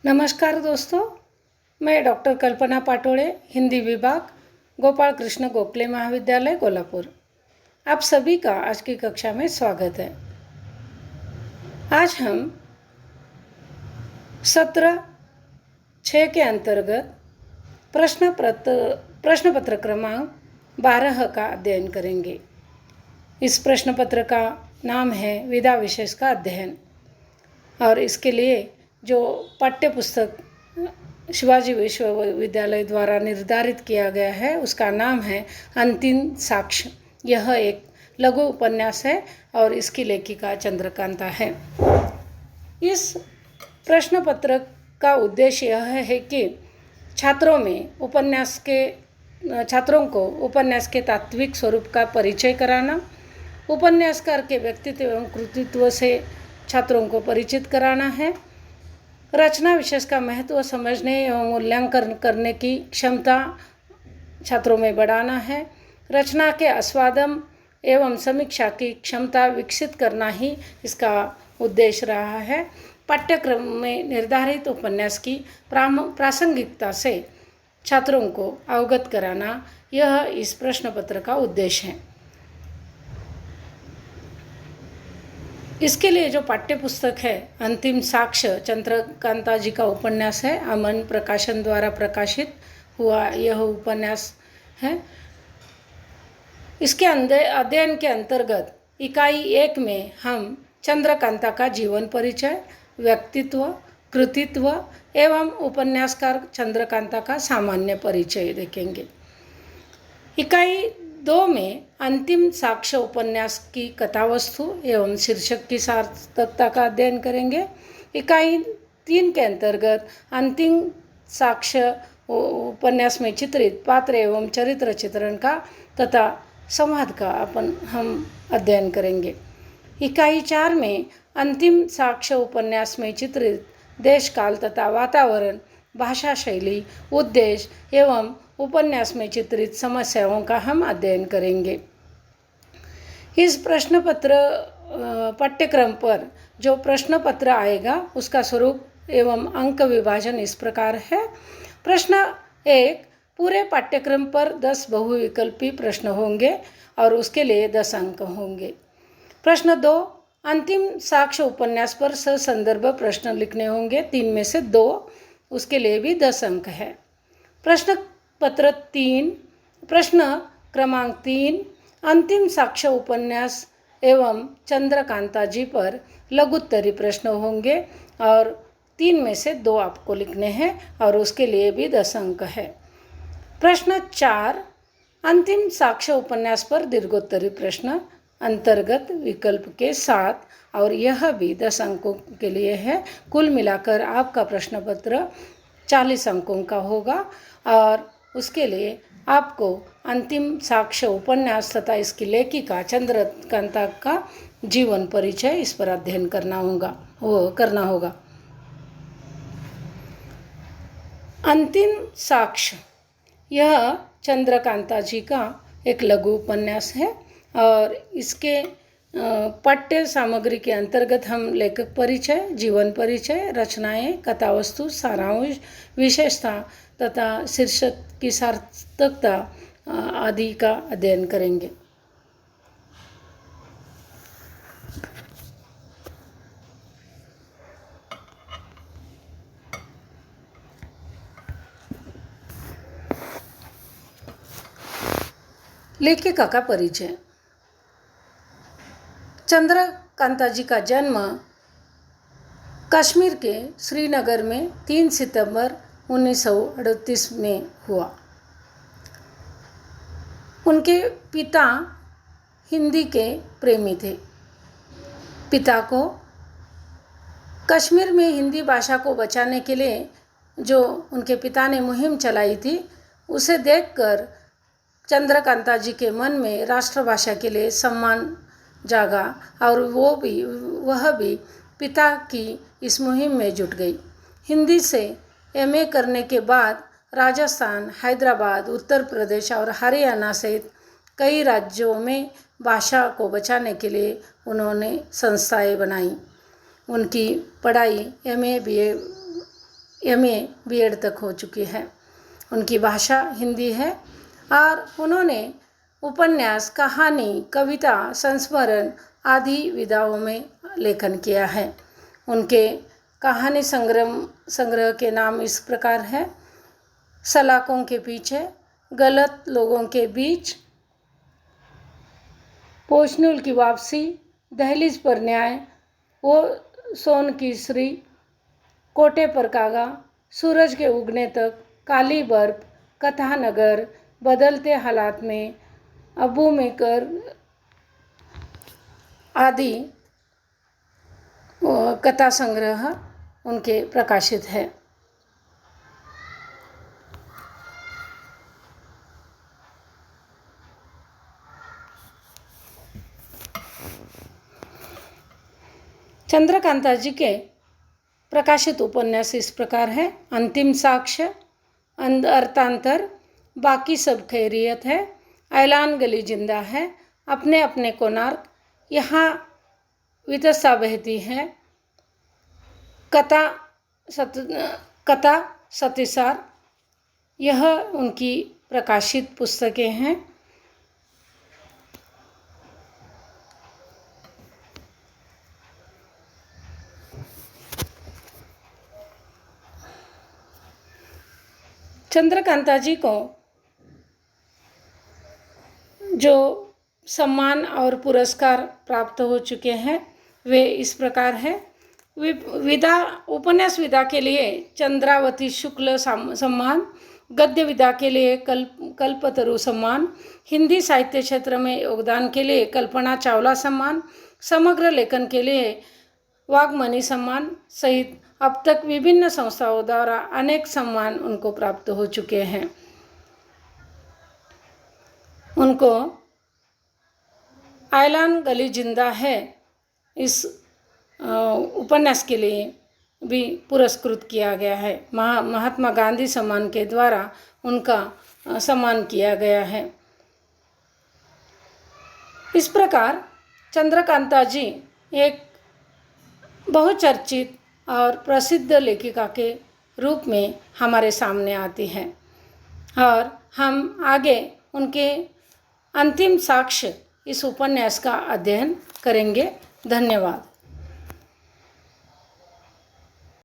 नमस्कार दोस्तों, मैं डॉक्टर कल्पना पाटोळे, हिंदी विभाग, गोपाल कृष्ण गोखले महाविद्यालय कोल्हापुर। आप सभी का आज की कक्षा में स्वागत है। आज हम सत्र 6 के अंतर्गत प्रश्न पत्र क्रमांक 12 का अध्ययन करेंगे। इस प्रश्न पत्र का नाम है विधा विशेष का अध्ययन, और इसके लिए जो पाठ्य पुस्तक शिवाजी विश्वविद्यालय द्वारा निर्धारित किया गया है उसका नाम है अंतिम साक्ष्य। यह एक लघु उपन्यास है और इसकी लेखिका चंद्रकांता है। इस प्रश्न पत्र का उद्देश्य यह है कि छात्रों को उपन्यास के तात्विक स्वरूप का परिचय कराना, उपन्यासकार के व्यक्तित्व एवं कृतित्व से छात्रों को परिचित कराना है, रचना विशेष का महत्व समझने एवं मूल्यांकन करने की क्षमता छात्रों में बढ़ाना है, रचना के आस्वादन एवं समीक्षा की क्षमता विकसित करना ही इसका उद्देश्य रहा है। पाठ्यक्रम में निर्धारित उपन्यास की प्रासंगिकता से छात्रों को अवगत कराना, यह इस प्रश्न पत्र का उद्देश्य है। इसके लिए जो पाठ्य पुस्तक है अंतिम साक्ष्य, चंद्रकांता जी का उपन्यास है, अमन प्रकाशन द्वारा प्रकाशित हुआ यह उपन्यास है। इसके अध्ययन के अंतर्गत इकाई 1 में हम चंद्रकांता का जीवन परिचय, व्यक्तित्व, कृतित्व एवं उपन्यासकार चंद्रकांता का सामान्य परिचय देखेंगे। इकाई 2 में अंतिम साक्ष्य उपन्यास की कथावस्तु एवं शीर्षक की सार्थकता का अध्ययन करेंगे। इकाई 3 के अंतर्गत अंतिम साक्ष्य उपन्यास में चित्रित पात्र एवं चरित्र चित्रण का तथा संवाद का हम अध्ययन करेंगे। इकाई 4 में अंतिम साक्ष्य उपन्यास में चित्रित देश, काल तथा वातावरण, भाषा शैली, उद्देश्य एवं उपन्यास में चित्रित समस्याओं का हम अध्ययन करेंगे। इस प्रश्न पत्र पाठ्यक्रम पर जो प्रश्न पत्र आएगा उसका स्वरूप एवं अंक विभाजन इस प्रकार है। प्रश्न 1, पूरे पाठ्यक्रम पर 10 बहुविकल्पी प्रश्न होंगे और उसके लिए 10 अंक होंगे। प्रश्न 2, अंतिम साक्ष्य उपन्यास पर ससंदर्भ प्रश्न लिखने होंगे, 3 में से 2, उसके लिए भी 10 अंक है। प्रश्न पत्र 3, प्रश्न क्रमांक 3, अंतिम साक्ष्य उपन्यास एवं चंद्रकांता जी पर लघुत्तरी प्रश्न होंगे और 3 में से 2 आपको लिखने हैं और उसके लिए भी 10 अंक है। प्रश्न 4, अंतिम साक्ष्य उपन्यास पर दीर्घोत्तरी प्रश्न अंतर्गत विकल्प के साथ, और यह भी 10 अंकों के लिए है। कुल मिलाकर आपका प्रश्न पत्र 40 अंकों का होगा और उसके लिए आपको अंतिम साक्ष्य उपन्यास तथा इसकी लेखिका चंद्रकांता का जीवन परिचय इस पर अध्ययन करना होगा। अंतिम साक्ष्य यह चंद्रकांता जी का एक लघु उपन्यास है और इसके पाठ्य सामग्री के अंतर्गत हम लेखक परिचय, जीवन परिचय, रचनाएं, कथावस्तु, सारांश, विशेषता तथा शीर्षक की सार्थकता आदि का अध्ययन करेंगे। लेखिका का परिचय। चंद्रकांता जी का जन्म कश्मीर के श्रीनगर में 3 सितंबर 1938 में हुआ। उनके पिता हिंदी के प्रेमी थे। पिता को कश्मीर में हिंदी भाषा को बचाने के लिए जो उनके पिता ने मुहिम चलाई थी, उसे देखकर चंद्रकांता जी के मन में राष्ट्रभाषा के लिए सम्मान जागा और वह भी पिता की इस मुहिम में जुट गई। हिंदी से एमए करने के बाद राजस्थान, हैदराबाद, उत्तर प्रदेश और हरियाणा सहित कई राज्यों में भाषा को बचाने के लिए उन्होंने संस्थाएं बनाई। उनकी पढ़ाई एमए बीए MA BEd तक हो चुकी है। उनकी भाषा हिंदी है और उन्होंने उपन्यास, कहानी, कविता, संस्मरण आदि विधाओं में लेखन किया है। उनके कहानी संग्रह के नाम इस प्रकार है: सलाखों के पीछे, गलत लोगों के बीच, पोषनुल की वापसी, दहलीज पर न्याय, वो सोन की श्री, कोटे पर कागा, सूरज के उगने तक, काली बर्फ, कथानगर, बदलते हालात में, अबू मेकर आदि कथा संग्रह उनके प्रकाशित है। चंद्रकांता जी के प्रकाशित उपन्यास इस प्रकार है: अंतिम साक्ष्य, अर्थांतर, बाकी सब खैरियत है, ऐलान गली जिंदा है, अपने अपने कोणार्क, यहाँ वितसा बहती है, कथा सतिसार, यह उनकी प्रकाशित पुस्तकें हैं। चंद्रकांता जी को जो सम्मान और पुरस्कार प्राप्त हो चुके हैं वे इस प्रकार हैं: उपन्यास विधा के लिए चंद्रावती शुक्ल सम्मान, गद्य विधा के लिए कल्पतरु सम्मान, हिंदी साहित्य क्षेत्र में योगदान के लिए कल्पना चावला सम्मान, समग्र लेखन के लिए वाग्मणि सम्मान सहित अब तक विभिन्न संस्थाओं द्वारा अनेक सम्मान उनको प्राप्त हो चुके हैं। उनको ऐलान गली जिंदा है इस उपन्यास के लिए भी पुरस्कृत किया गया है। महात्मा गांधी सम्मान के द्वारा उनका सम्मान किया गया है। इस प्रकार चंद्रकांता जी एक बहुचर्चित और प्रसिद्ध लेखिका के रूप में हमारे सामने आती हैं और हम आगे उनके अंतिम साक्ष्य इस उपन्यास का अध्ययन करेंगे। धन्यवाद।